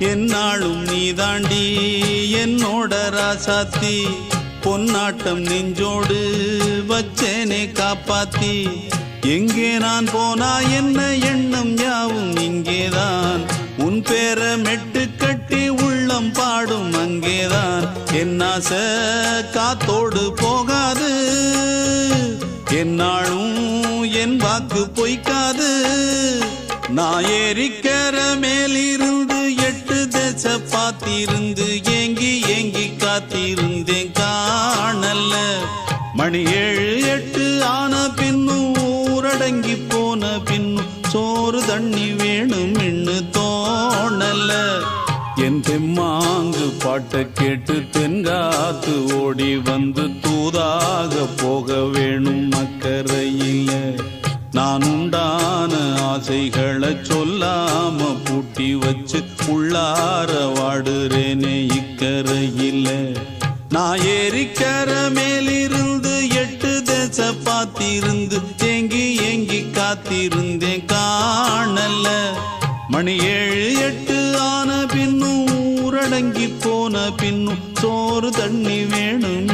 என்னாலும் நீதாண்டி என்னோட ராசாத்தி பொன்னாட்டம் நெஞ்சோடு வச்சேனே காப்பாத்தி எங்கே நான் போனா என்ன எண்ணம் யாவும் இங்கேதான் உன் பேர மெட்டு கட்டி உள்ளம் பாடும் அங்கேதான் என்னாச காத்தோடு போகாது என்னாலும் என் வாக்கு பொய்க்காது நான் ஏறிக்கிற மேலிருந்து 8 தேச பார்த்திருந்து ஏங்கி ஏங்கி காத்திருந்தேன் காணல்ல மணி 7 8 ஆன பின்னும் ஊரடங்கி போன பின்னும் சோறு தண்ணி வேணும் இன்னு தோணல என் தெம்மாங்கு பாட்டை கேட்டு தென்காத்து ஓடி வந்து தூதாக போக வேணும் அக்கறையில நான் உண்டான ஆசைகளை சொல்லாம பூட்டி வச்சு உள்ளார வாடுறேனே இக்கரையில நான் ஏறிக்கிற மேலிருந்து 8 தேச பார்த்திருந்து ஏங்கி ஏங்கி காத்திருந்தேன் காணல மணி 7 8 ஆன பின்னும் ஊரடங்கி போன பின்னும் சோறு தண்ணி வேணும்